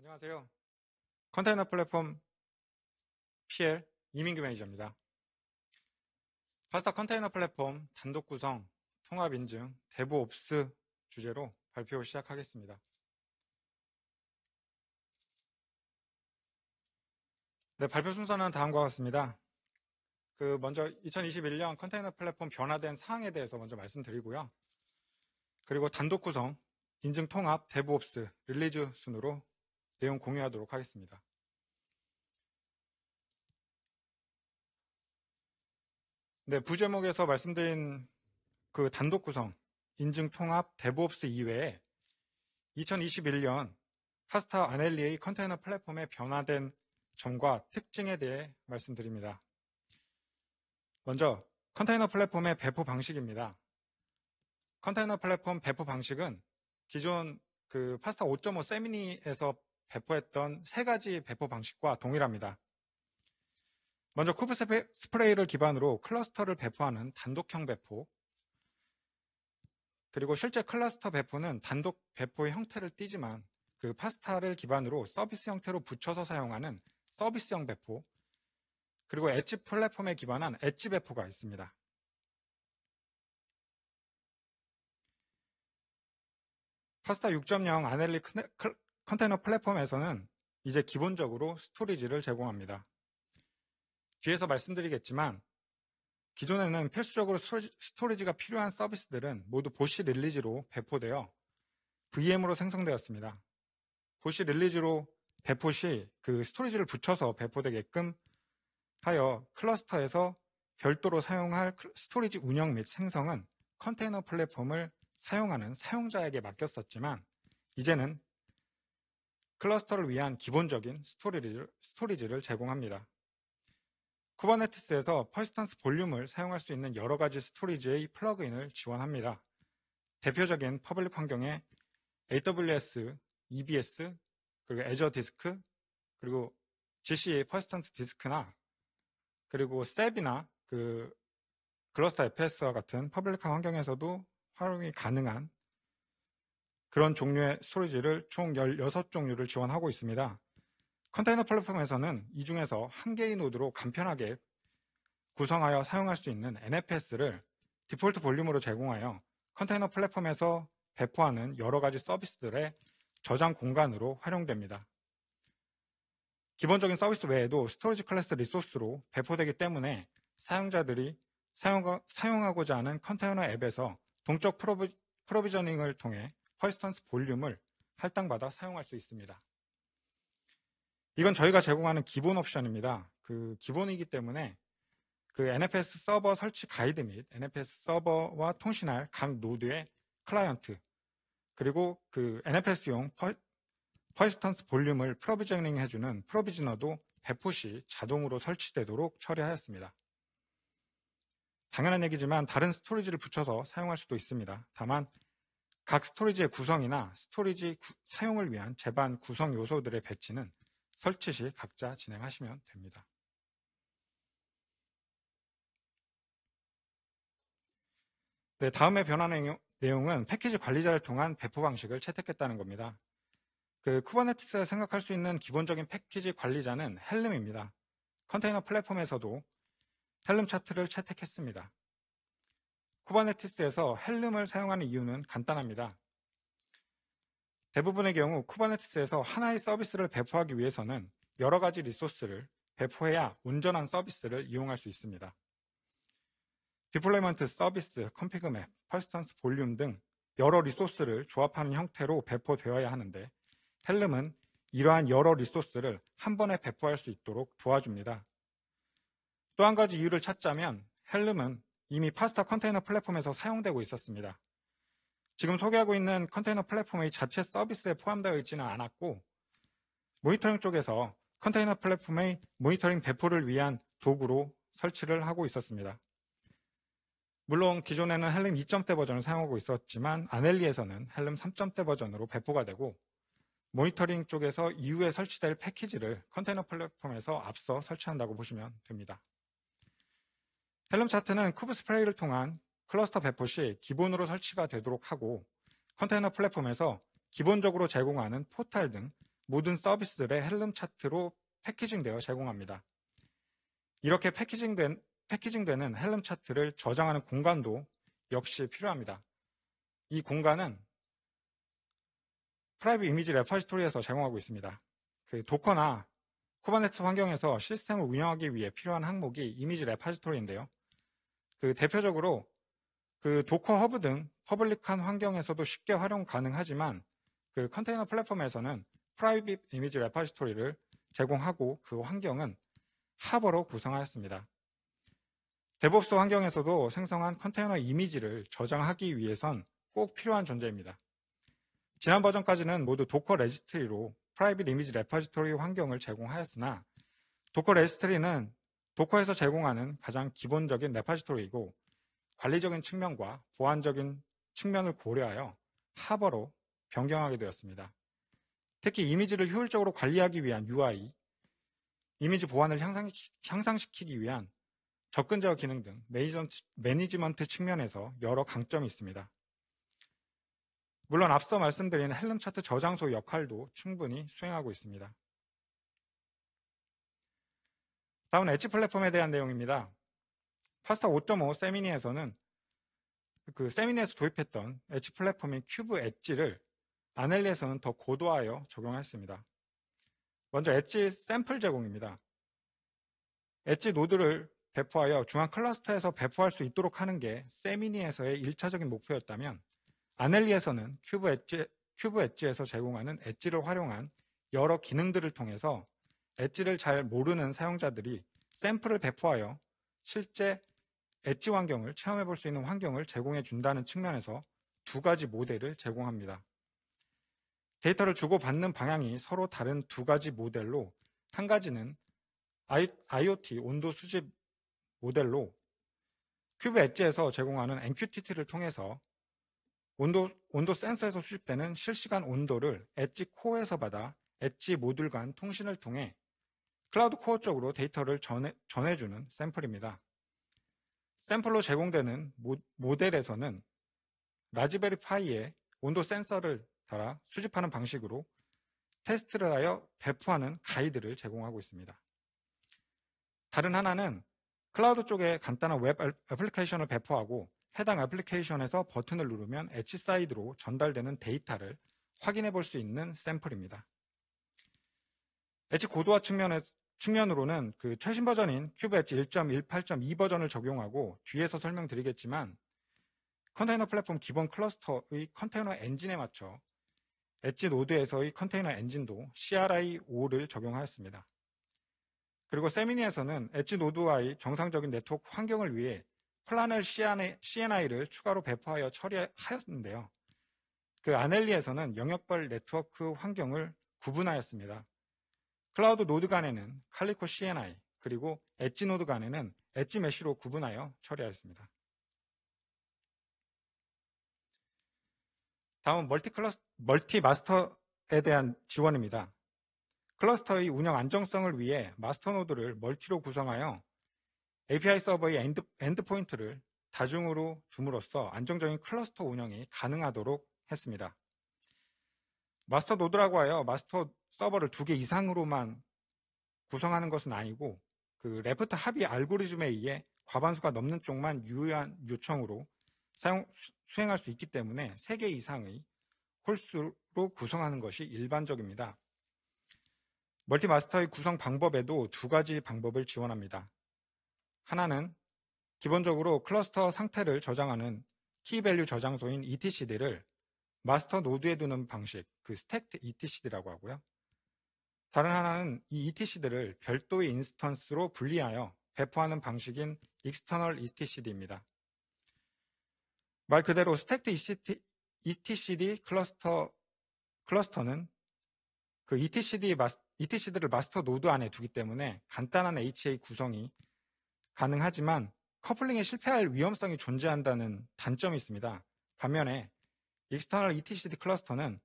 안녕하세요. 컨테이너 플랫폼 PL 이민규 매니저입니다. 파스타 컨테이너 플랫폼 단독 구성, 통합 인증, 데브옵스 주제로 발표 시작하겠습니다. 네, 발표 순서는 다음과 같습니다. 먼저 2021년 컨테이너 플랫폼 변화된 사항에 대해서 먼저 말씀드리고요. 그리고 단독 구성, 인증 통합, 데브옵스, 릴리즈 순으로 내용 공유하도록 하겠습니다. 네, 부제목에서 말씀드린 그 단독 구성, 인증 통합, 데브옵스 이외에 2021년 파스타 아넬리의 컨테이너 플랫폼의 변화된 점과 특징에 대해 말씀드립니다. 먼저 컨테이너 플랫폼의 배포 방식입니다. 컨테이너 플랫폼 배포 방식은 기존 파스타 5.5 세미니에서 배포했던 세 가지 배포 방식과 동일합니다. 먼저 쿠브 스프레이를 기반으로 클러스터를 배포하는 단독형 배포, 그리고 실제 클러스터 배포는 단독 배포의 형태를 띠지만 그 파스타를 기반으로 서비스 형태로 붙여서 사용하는 서비스형 배포, 그리고 엣지 플랫폼에 기반한 엣지 배포가 있습니다. 파스타 6.0 아넬리 컨테이너 플랫폼에서는 이제 기본적으로 스토리지를 제공합니다. 뒤에서 말씀드리겠지만 기존에는 필수적으로 스토리지가 필요한 서비스들은 모두 보시 릴리즈로 배포되어 VM으로 생성되었습니다. 보시 릴리즈로 배포 시 그 스토리지를 붙여서 배포되게끔 하여 클러스터에서 별도로 사용할 스토리지 운영 및 생성은 컨테이너 플랫폼을 사용하는 사용자에게 맡겼었지만 이제는 클러스터를 위한 기본적인 스토리지를 제공합니다. 쿠버네티스에서 퍼시스턴스 볼륨을 사용할 수 있는 여러 가지 스토리지의 플러그인을 지원합니다. 대표적인 퍼블릭 환경에 AWS, EBS, 그리고 애저 디스크, 그리고 GC 퍼시스턴스 디스크나 그리고 셉이나 글러스터 FS와 같은 퍼블릭한 환경에서도 활용이 가능한 그런 종류의 스토리지를 총 16종류를 지원하고 있습니다. 컨테이너 플랫폼에서는 이 중에서 한 개의 노드로 간편하게 구성하여 사용할 수 있는 NFS를 디폴트 볼륨으로 제공하여 컨테이너 플랫폼에서 배포하는 여러 가지 서비스들의 저장 공간으로 활용됩니다. 기본적인 서비스 외에도 스토리지 클래스 리소스로 배포되기 때문에 사용자들이 사용하고자 하는 컨테이너 앱에서 동적 프로비저닝을 통해 퍼시스턴스 볼륨을 할당받아 사용할 수 있습니다. 이건 저희가 제공하는 기본 옵션입니다. 기본이기 때문에 NFS 서버 설치 가이드 및 NFS 서버와 통신할 각 노드의 클라이언트, 그리고 NFS용 퍼시스턴스 볼륨을 프로비저닝 해주는 프로비저너도 배포 시 자동으로 설치되도록 처리하였습니다. 당연한 얘기지만 다른 스토리지를 붙여서 사용할 수도 있습니다. 다만 각 스토리지의 구성이나 스토리지 사용을 위한 제반 구성 요소들의 배치는 설치 시 각자 진행하시면 됩니다. 네, 다음에 변화된 내용은 패키지 관리자를 통한 배포 방식을 채택했다는 겁니다. 쿠버네티스가 생각할 수 있는 기본적인 패키지 관리자는 헬름입니다. 컨테이너 플랫폼에서도 헬름 차트를 채택했습니다. 쿠버네티스에서 헬름을 사용하는 이유는 간단합니다. 대부분의 경우 쿠버네티스에서 하나의 서비스를 배포하기 위해서는 여러 가지 리소스를 배포해야 온전한 서비스를 이용할 수 있습니다. 디플로이먼트, 서비스, 컨피그 맵, 퍼시스턴스 볼륨 등 여러 리소스를 조합하는 형태로 배포되어야 하는데 헬름은 이러한 여러 리소스를 한 번에 배포할 수 있도록 도와줍니다. 또 한 가지 이유를 찾자면 헬름은 이미 파스타 컨테이너 플랫폼에서 사용되고 있었습니다. 지금 소개하고 있는 컨테이너 플랫폼의 자체 서비스에 포함되어 있지는 않았고 모니터링 쪽에서 컨테이너 플랫폼의 모니터링 배포를 위한 도구로 설치를 하고 있었습니다. 물론 기존에는 헬름 2.0대 버전을 사용하고 있었지만 아넬리에서는 헬름 3.0대 버전으로 배포가 되고 모니터링 쪽에서 이후에 설치될 패키지를 컨테이너 플랫폼에서 앞서 설치한다고 보시면 됩니다. 헬름 차트는 쿠브 스프레이를 통한 클러스터 배포 시 기본으로 설치가 되도록 하고 컨테이너 플랫폼에서 기본적으로 제공하는 포탈 등 모든 서비스를 헬름 차트로 패키징되어 제공합니다. 이렇게 패키징되는 헬름 차트를 저장하는 공간도 역시 필요합니다. 이 공간은 프라이빗 이미지 레퍼지토리에서 제공하고 있습니다. 그 도커나 쿠버네티스 환경에서 시스템을 운영하기 위해 필요한 항목이 이미지 레퍼지토리인데요. 그 대표적으로 그 도커 허브 등 퍼블릭한 환경에서도 쉽게 활용 가능하지만 그 컨테이너 플랫폼에서는 프라이빗 이미지 레퍼지토리를 제공하고 그 환경은 하버로 구성하였습니다. 데브옵스 환경에서도 생성한 컨테이너 이미지를 저장하기 위해선 꼭 필요한 존재입니다. 지난 버전까지는 모두 도커 레지스트리로 프라이빗 이미지 레퍼지토리 환경을 제공하였으나 도커 레지스트리는 도커에서 제공하는 가장 기본적인 레퍼지토리이고 관리적인 측면과 보안적인 측면을 고려하여 하버로 변경하게 되었습니다. 특히 이미지를 효율적으로 관리하기 위한 UI, 이미지 보안을 향상시키기 위한 접근 제어 기능 등 매니지먼트 측면에서 여러 강점이 있습니다. 물론 앞서 말씀드린 헬름 차트 저장소 역할도 충분히 수행하고 있습니다. 다음은 엣지 플랫폼에 대한 내용입니다. 파스타 5.5 세미니에서는 그 세미니에서 도입했던 엣지 플랫폼인 큐브 엣지를 아넬리에서는 더 고도화하여 적용했습니다. 먼저 엣지 샘플 제공입니다. 엣지 노드를 배포하여 중앙 클러스터에서 배포할 수 있도록 하는 게 세미니에서의 1차적인 목표였다면 아넬리에서는 큐브 엣지에서 제공하는 엣지를 활용한 여러 기능들을 통해서 엣지를 잘 모르는 사용자들이 샘플을 배포하여 실제 엣지 환경을 체험해 볼 수 있는 환경을 제공해 준다는 측면에서 두 가지 모델을 제공합니다. 데이터를 주고받는 방향이 서로 다른 두 가지 모델로 한 가지는 IoT 온도 수집 모델로 큐브 엣지에서 제공하는 MQTT를 통해서 온도 센서에서 수집되는 실시간 온도를 엣지 코어에서 받아 엣지 모듈 간 통신을 통해 클라우드 코어 쪽으로 데이터를 전해주는 샘플입니다. 샘플로 제공되는 모델에서는 라즈베리 파이에 온도 센서를 달아 수집하는 방식으로 테스트를 하여 배포하는 가이드를 제공하고 있습니다. 다른 하나는 클라우드 쪽에 간단한 웹 애플리케이션을 배포하고 해당 애플리케이션에서 버튼을 누르면 엣지 사이드로 전달되는 데이터를 확인해 볼 수 있는 샘플입니다. 엣지 고도화 측면으로는 그 최신 버전인 큐브 엣지 1.18.2 버전을 적용하고 뒤에서 설명드리겠지만 컨테이너 플랫폼 기본 클러스터의 컨테이너 엔진에 맞춰 엣지 노드에서의 컨테이너 엔진도 CRI-5를 적용하였습니다. 그리고 세미니에서는 엣지 노드와의 정상적인 네트워크 환경을 위해 플라넬 CNI를 추가로 배포하여 처리하였는데요. 그 아넬리에서는 영역별 네트워크 환경을 구분하였습니다. 클라우드 노드 간에는 칼리코 CNI, 그리고 엣지 노드 간에는 엣지 메쉬로 구분하여 처리하였습니다. 다음은 멀티 마스터에 대한 지원입니다. 클러스터의 운영 안정성을 위해 마스터 노드를 멀티로 구성하여 API 서버의 엔드포인트를 다중으로 둠으로써 안정적인 클러스터 운영이 가능하도록 했습니다. 마스터 노드라고 하여 마스터 서버를 2개 이상으로만 구성하는 것은 아니고 그 레프트 합의 알고리즘에 의해 과반수가 넘는 쪽만 유효한 요청으로 수행할 수 있기 때문에 3개 이상의 홀수로 구성하는 것이 일반적입니다. 멀티마스터의 구성 방법에도 2가지 방법을 지원합니다. 하나는 기본적으로 클러스터 상태를 저장하는 키밸류 저장소인 etcd를 마스터 노드에 두는 방식, 그 stacked etcd라고 하고요. 다른 하나는 이 etcd를 별도의 인스턴스로 분리하여 배포하는 방식인 external etcd입니다. 말 그대로 stacked etcd 클러스터는 그 etcd를 마스터 노드 안에 두기 때문에 간단한 HA 구성이 가능하지만 커플링에 실패할 위험성이 존재한다는 단점이 있습니다. 반면에 external etcd 클러스터는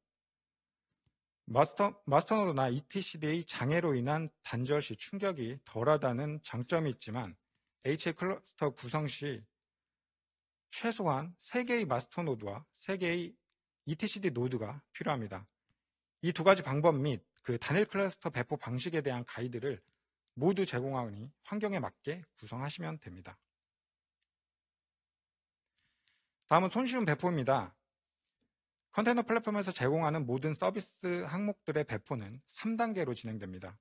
마스터 노드나 etcd의 장애로 인한 단절 시 충격이 덜하다는 장점이 있지만 HA 클러스터 구성 시 최소한 3개의 마스터 노드와 3개의 etcd 노드가 필요합니다. 이 두 가지 방법 및 그 단일 클러스터 배포 방식에 대한 가이드를 모두 제공하니 환경에 맞게 구성하시면 됩니다. 다음은 손쉬운 배포입니다. 컨테이너 플랫폼에서 제공하는 모든 서비스 항목들의 배포는 3단계로 진행됩니다.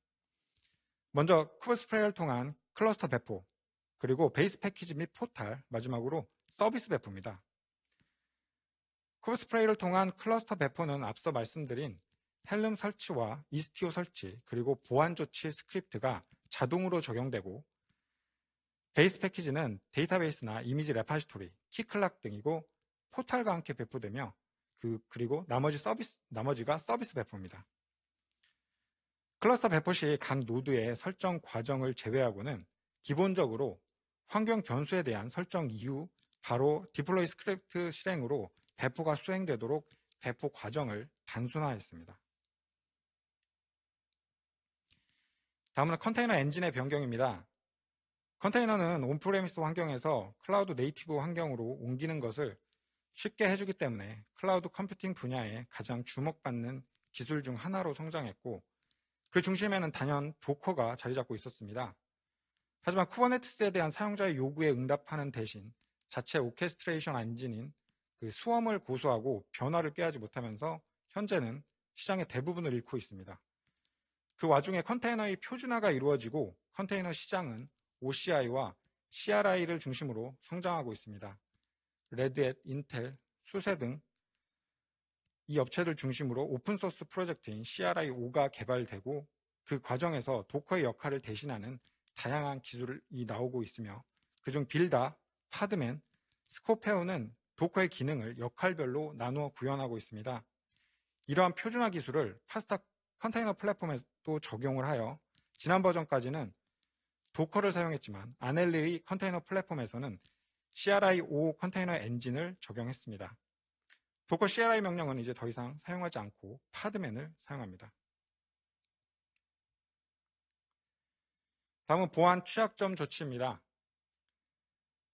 먼저 쿠버스프레이를 통한 클러스터 배포, 그리고 베이스 패키지 및 포탈, 마지막으로 서비스 배포입니다. 쿠버스프레이를 통한 클러스터 배포는 앞서 말씀드린 헬름 설치와 이스티오 설치, 그리고 보안 조치 스크립트가 자동으로 적용되고, 베이스 패키지는 데이터베이스나 이미지 레파지토리, 키클락 등이고 포탈과 함께 배포되며 그리고 나머지가 서비스 배포입니다. 클러스터 배포 시 각 노드의 설정 과정을 제외하고는 기본적으로 환경 변수에 대한 설정 이후 바로 디플로이 스크립트 실행으로 배포가 수행되도록 배포 과정을 단순화했습니다. 다음은 컨테이너 엔진의 변경입니다. 컨테이너는 온프레미스 환경에서 클라우드 네이티브 환경으로 옮기는 것을 쉽게 해주기 때문에 클라우드 컴퓨팅 분야에 가장 주목받는 기술 중 하나로 성장했고, 그 중심에는 단연 도커가 자리 잡고 있었습니다. 하지만 쿠버네티스에 대한 사용자의 요구에 응답하는 대신 자체 오케스트레이션 엔진인 그 수엄을 고수하고 변화를 꾀하지 못하면서 현재는 시장의 대부분을 잃고 있습니다. 그 와중에 컨테이너의 표준화가 이루어지고 컨테이너 시장은 OCI와 CRI를 중심으로 성장하고 있습니다. 레드햇, 인텔, 수세 등 이 업체들 중심으로 오픈소스 프로젝트인 CRI-5가 개발되고, 그 과정에서 도커의 역할을 대신하는 다양한 기술이 나오고 있으며, 그중 빌다, 파드맨, 스코페오는 도커의 기능을 역할별로 나누어 구현하고 있습니다. 이러한 표준화 기술을 파스타 컨테이너 플랫폼에도 적용을 하여 지난 버전까지는 도커를 사용했지만 아넬리의 컨테이너 플랫폼에서는 CRI-5 컨테이너 엔진을 적용했습니다. 도커 CRI 명령은 이제 더 이상 사용하지 않고 파드맨을 사용합니다. 다음은 보안 취약점 조치입니다.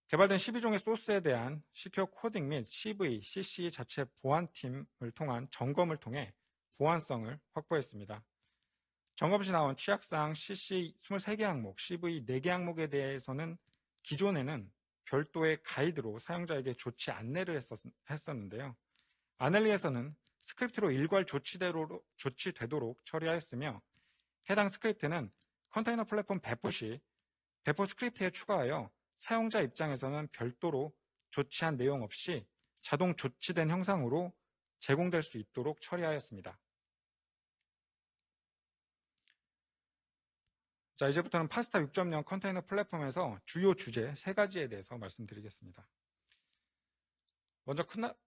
개발된 12종의 소스에 대한 시큐어 코딩 및 CV, CC 자체 보안팀을 통한 점검을 통해 보안성을 확보했습니다. 점검 시 나온 취약사항 CC 23개 항목, CV 4개 항목에 대해서는 기존에는 별도의 가이드로 사용자에게 조치 안내를 했었는데요. 아넬리에서는 스크립트로 일괄 조치되도록 처리하였으며, 해당 스크립트는 컨테이너 플랫폼 배포 시 배포 스크립트에 추가하여 사용자 입장에서는 별도로 조치한 내용 없이 자동 조치된 형상으로 제공될 수 있도록 처리하였습니다. 자, 이제부터는 파스타 6.0 컨테이너 플랫폼에서 주요 주제 3가지에 대해서 말씀드리겠습니다. 먼저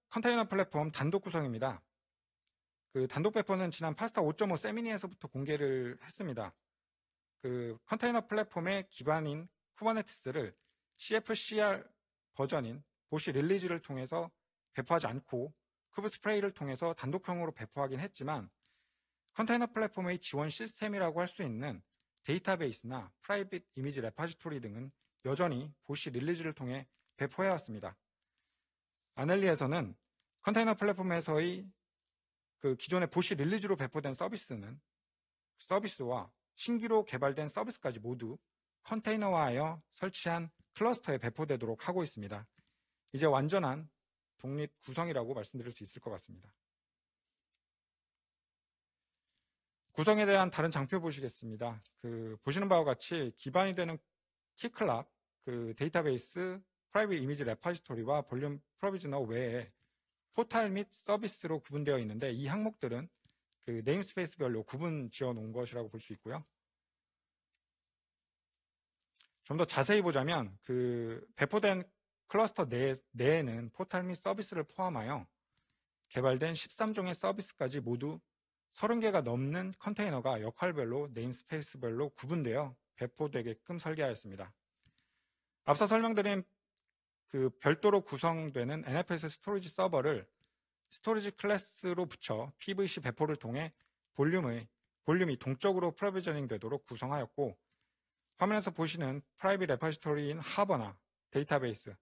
컨테이너 플랫폼 단독 구성입니다. 그 단독 배포는 지난 파스타 5.5 세미니에서부터 공개를 했습니다. 그 컨테이너 플랫폼의 기반인 쿠버네티스를 CFCR 버전인 보쉬 릴리즈를 통해서 배포하지 않고 쿠버스프레이를 통해서 단독형으로 배포하긴 했지만, 컨테이너 플랫폼의 지원 시스템이라고 할 수 있는 데이터베이스나 프라이빗 이미지 레파지토리 등은 여전히 보쉬 릴리즈를 통해 배포해왔습니다. 아넬리에서는 컨테이너 플랫폼에서의 그 기존의 보쉬 릴리즈로 배포된 서비스와 신규로 개발된 서비스까지 모두 컨테이너화하여 설치한 클러스터에 배포되도록 하고 있습니다. 이제 완전한 독립 구성이라고 말씀드릴 수 있을 것 같습니다. 구성에 대한 다른 장표 보시겠습니다. 보시는 바와 같이 기반이 되는 키클락, 데이터베이스, 프라이빗 이미지 레파지토리와 볼륨 프로비저너 외에 포탈 및 서비스로 구분되어 있는데, 이 항목들은 네임스페이스별로 구분 지어 놓은 것이라고 볼 수 있고요. 좀 더 자세히 보자면 배포된 클러스터 내에는 포탈 및 서비스를 포함하여 개발된 13종의 서비스까지 모두 30개가 넘는 컨테이너가 역할별로 네임스페이스별로 구분되어 배포되게끔 설계하였습니다. 앞서 설명드린 별도로 구성되는 NFS 스토리지 서버를 스토리지 클래스로 붙여 PVC 배포를 통해 볼륨이 동적으로 프로비저닝 되도록 구성하였고, 화면에서 보시는 프라이빗 레퍼지토리인 하버나 데이터베이스,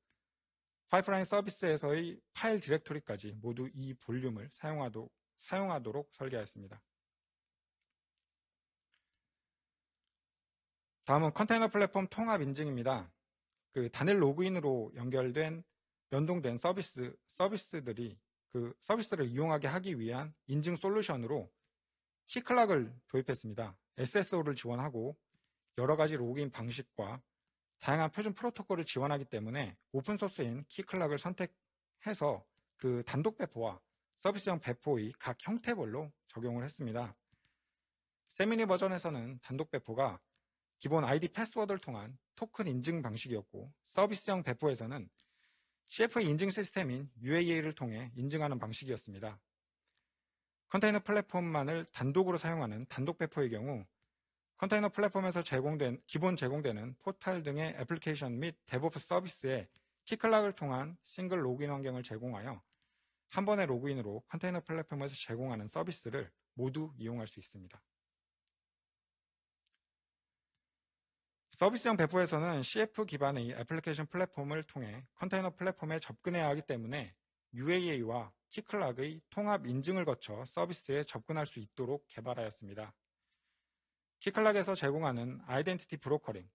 파이프라인 서비스에서의 파일 디렉토리까지 모두 이 볼륨을 사용하도록 설계하였습니다. 다음은 컨테이너 플랫폼 통합 인증입니다. 그 단일 로그인으로 연동된 서비스들이 그 서비스를 이용하게 하기 위한 인증 솔루션으로 키클락을 도입했습니다. SSO를 지원하고 여러 가지 로그인 방식과 다양한 표준 프로토콜을 지원하기 때문에 오픈소스인 키클락을 선택해서 그 단독 배포와 서비스형 배포의 각 형태별로 적용을 했습니다. 세미니 버전에서는 단독 배포가 기본 아이디 패스워드를 통한 토큰 인증 방식이었고, 서비스형 배포에서는 CF의 인증 시스템인 UAA를 통해 인증하는 방식이었습니다. 컨테이너 플랫폼만을 단독으로 사용하는 단독 배포의 경우 컨테이너 플랫폼에서 기본 제공되는 포탈 등의 애플리케이션 및 데브옵스 서비스에 키클락을 통한 싱글 로그인 환경을 제공하여 한 번의 로그인으로 컨테이너 플랫폼에서 제공하는 서비스를 모두 이용할 수 있습니다. 서비스형 배포에서는 CF 기반의 애플리케이션 플랫폼을 통해 컨테이너 플랫폼에 접근해야 하기 때문에 UAA와 키클락의 통합 인증을 거쳐 서비스에 접근할 수 있도록 개발하였습니다. 키클락에서 제공하는 아이덴티티 브로커링,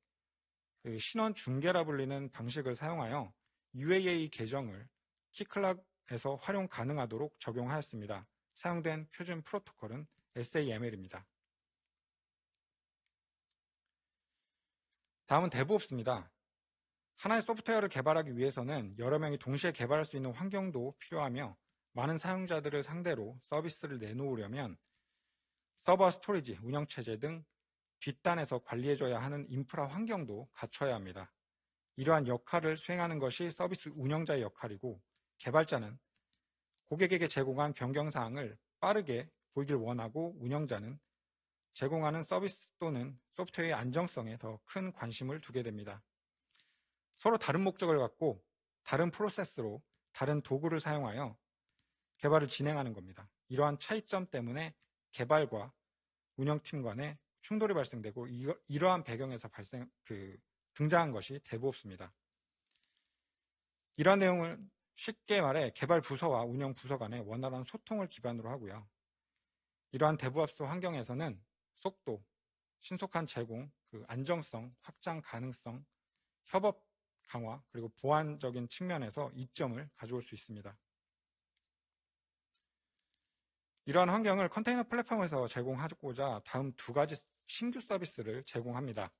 그 신원 중개라 불리는 방식을 사용하여 UAA 계정을 키클락에서 활용 가능하도록 적용하였습니다. 사용된 표준 프로토콜은 SAML입니다. 다음은 데브옵스입니다. 하나의 소프트웨어를 개발하기 위해서는 여러 명이 동시에 개발할 수 있는 환경도 필요하며 많은 사용자들을 상대로 서비스를 내놓으려면 서버 스토리지, 운영체제 등 뒷단에서 관리해줘야 하는 인프라 환경도 갖춰야 합니다. 이러한 역할을 수행하는 것이 서비스 운영자의 역할이고, 개발자는 고객에게 제공한 변경사항을 빠르게 보이길 원하고, 운영자는 제공하는 서비스 또는 소프트웨어의 안정성에 더 큰 관심을 두게 됩니다. 서로 다른 목적을 갖고 다른 프로세스로 다른 도구를 사용하여 개발을 진행하는 겁니다. 이러한 차이점 때문에 개발과 운영팀 간의 충돌이 발생되고 이러한 배경에서 등장한 것이 데브옵스입니다. 이러한 내용을 쉽게 말해 개발 부서와 운영 부서 간의 원활한 소통을 기반으로 하고요. 이러한 데브옵스 환경에서는 속도, 신속한 제공, 안정성, 확장 가능성, 협업 강화, 그리고 보안적인 측면에서 이점을 가져올 수 있습니다. 이러한 환경을 컨테이너 플랫폼에서 제공하고자 다음 두 가지 신규 서비스를 제공합니다.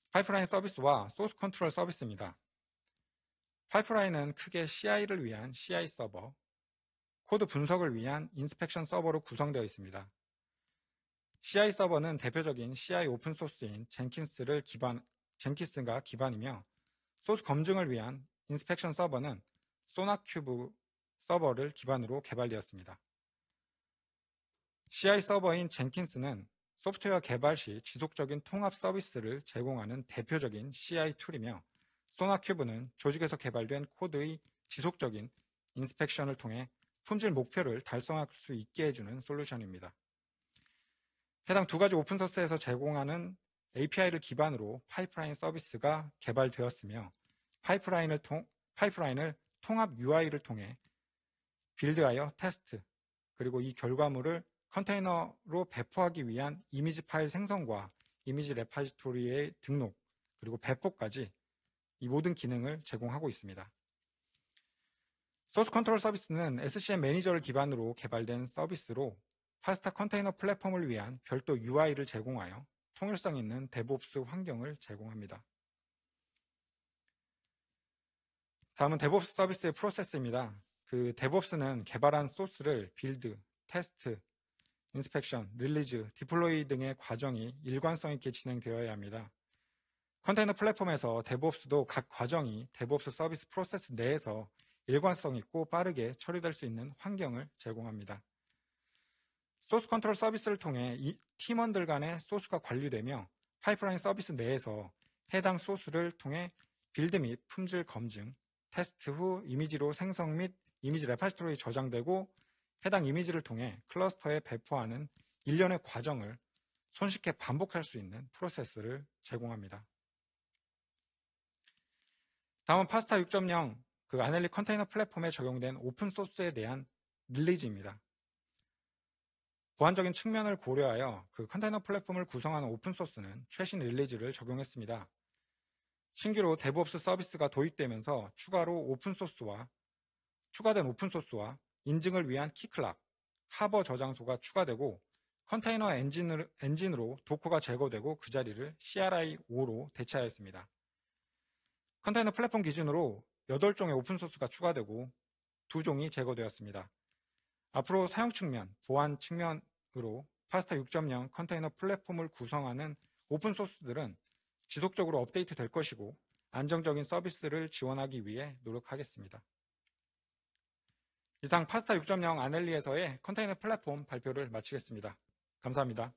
파이프라인 서비스와 소스 컨트롤 서비스입니다. 파이프라인은 크게 CI를 위한 CI 서버, 코드 분석을 위한 인스펙션 서버로 구성되어 있습니다. CI 서버는 대표적인 CI 오픈소스인 젠킨스가 기반이며, 소스 검증을 위한 인스펙션 서버는 소나큐브 서버를 기반으로 개발되었습니다. CI 서버인 젠킨스는 소프트웨어 개발 시 지속적인 통합 서비스를 제공하는 대표적인 CI 툴이며, 소나큐브는 조직에서 개발된 코드의 지속적인 인스펙션을 통해 품질 목표를 달성할 수 있게 해주는 솔루션입니다. 해당 두 가지 오픈소스에서 제공하는 API를 기반으로 파이프라인 서비스가 개발되었으며, 파이프라인을 통합 UI를 통해 빌드하여 테스트, 그리고 이 결과물을 컨테이너로 배포하기 위한 이미지 파일 생성과 이미지 레파지토리의 등록, 그리고 배포까지 이 모든 기능을 제공하고 있습니다. 소스 컨트롤 서비스는 SCM 매니저를 기반으로 개발된 서비스로 파스타 컨테이너 플랫폼을 위한 별도 UI를 제공하여 통일성 있는 데브옵스 환경을 제공합니다. 다음은 데브옵스 서비스의 프로세스입니다. 데브옵스는 개발한 소스를 빌드, 테스트, 인스펙션, 릴리즈, 디플로이 등의 과정이 일관성 있게 진행되어야 합니다. 컨테이너 플랫폼에서 데브옵스도 각 과정이 데브옵스 서비스 프로세스 내에서 일관성 있고 빠르게 처리될 수 있는 환경을 제공합니다. 소스 컨트롤 서비스를 통해 이 팀원들 간의 소스가 관리되며, 파이프라인 서비스 내에서 해당 소스를 통해 빌드 및 품질 검증, 테스트 후 이미지로 생성 및 이미지 레파지토리에 저장되고, 해당 이미지를 통해 클러스터에 배포하는 일련의 과정을 손쉽게 반복할 수 있는 프로세스를 제공합니다. 다음은 파스타 6.0 아넬리 컨테이너 플랫폼에 적용된 오픈소스에 대한 릴리즈입니다. 보안적인 측면을 고려하여 그 컨테이너 플랫폼을 구성하는 오픈소스는 최신 릴리즈를 적용했습니다. 신규로 데브옵스 서비스가 도입되면서 추가된 오픈소스와 인증을 위한 키클락, 하버 저장소가 추가되고 컨테이너 엔진으로 도커가 제거되고 그 자리를 CRI-5로 대체하였습니다. 컨테이너 플랫폼 기준으로 8종의 오픈소스가 추가되고 2종이 제거되었습니다. 앞으로 사용 측면, 보안 측면으로 파스타 6.0 컨테이너 플랫폼을 구성하는 오픈소스들은 지속적으로 업데이트 될 것이고 안정적인 서비스를 지원하기 위해 노력하겠습니다. 이상 파스타 6.0 아넬리에서의 컨테이너 플랫폼 발표를 마치겠습니다. 감사합니다.